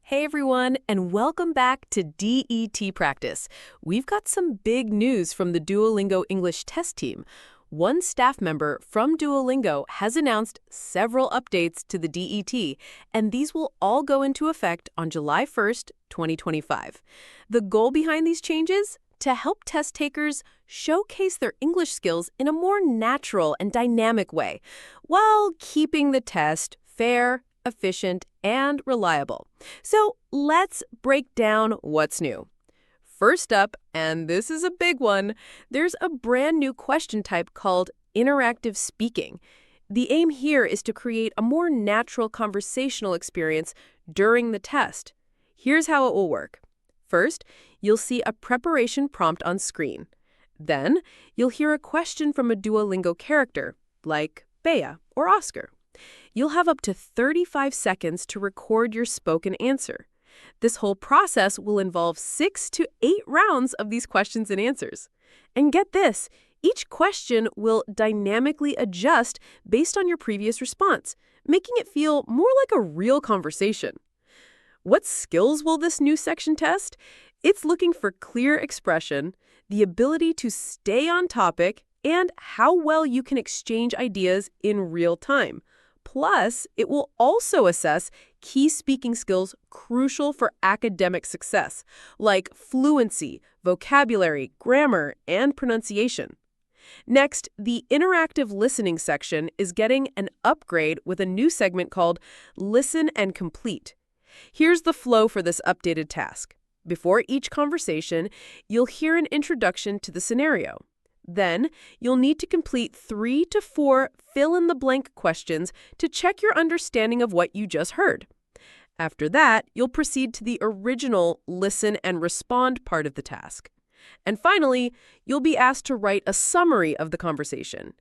Hey everyone, and welcome back to DET Practice. We've got some big news from the Duolingo English Test team. One staff member from Duolingo has announced several updates to the DET, and these will all go into effect on July 1st, 2025. The goal behind these changes? To help test takers showcase their English skills in a more natural and dynamic way, while keeping the test fair, efficient, and reliable. So let's break down what's new. First up, and this is a big one, there's a brand new question type called interactive speaking. The aim here is to create a more natural conversational experience during the test. Here's how it will work. First, you'll see a preparation prompt on screen. Then, you'll hear a question from a Duolingo character, like Bea or Oscar. You'll have up to 35 seconds to record your spoken answer. This whole process will involve 6 to 8 rounds of these questions and answers. And get this, each question will dynamically adjust based on your previous response, making it feel more like a real conversation. What skills will this new section test? It's looking for clear expression, the ability to stay on topic, and how well you can exchange ideas in real time. Plus, it will also assess key speaking skills crucial for academic success, like fluency, vocabulary, grammar, and pronunciation. Next, the interactive listening section is getting an upgrade with a new segment called Listen and Complete. Here's the flow for this updated task. Before each conversation, you'll hear an introduction to the scenario. Then, you'll need to complete 3 to 4 fill-in-the-blank questions to check your understanding of what you just heard. After that, you'll proceed to the original listen and respond part of the task. And finally, you'll be asked to write a summary of the conversation.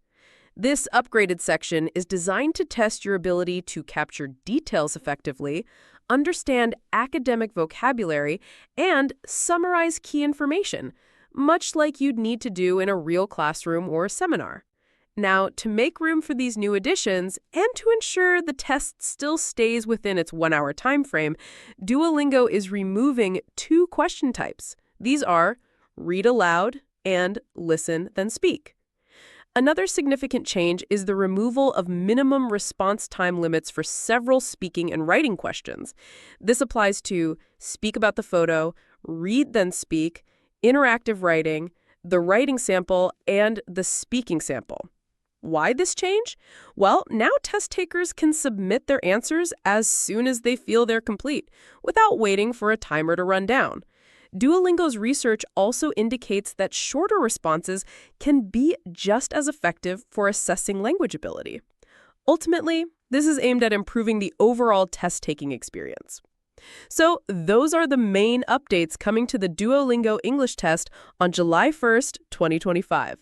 This upgraded section is designed to test your ability to capture details effectively, understand academic vocabulary, and summarize key information, much like you'd need to do in a real classroom or a seminar. Now, to make room for these new additions and to ensure the test still stays within its 1-hour time frame, Duolingo is removing 2 question types. These are read aloud and listen then speak. Another significant change is the removal of minimum response time limits for several speaking and writing questions. This applies to speak about the photo, read then speak, interactive writing, the writing sample, and the speaking sample. Why this change? Well, now test takers can submit their answers as soon as they feel they're complete, without waiting for a timer to run down. Duolingo's research also indicates that shorter responses can be just as effective for assessing language ability. Ultimately, this is aimed at improving the overall test-taking experience. So those are the main updates coming to the Duolingo English test on July 1st, 2025.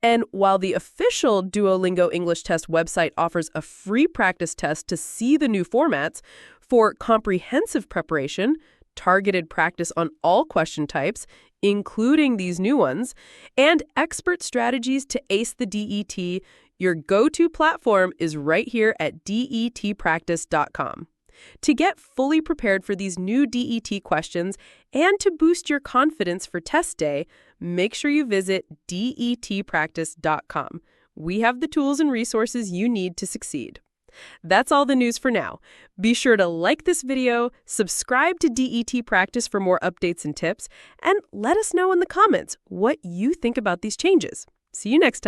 And while the official Duolingo English test website offers a free practice test to see the new formats, for comprehensive preparation, targeted practice on all question types, including these new ones, and expert strategies to ace the DET, your go-to platform is right here at detpractice.com. To get fully prepared for these new DET questions and to boost your confidence for test day, make sure you visit detpractice.com. We have the tools and resources you need to succeed. That's all the news for now. Be sure to like this video, subscribe to DET Practice for more updates and tips, and let us know in the comments what you think about these changes. See you next time.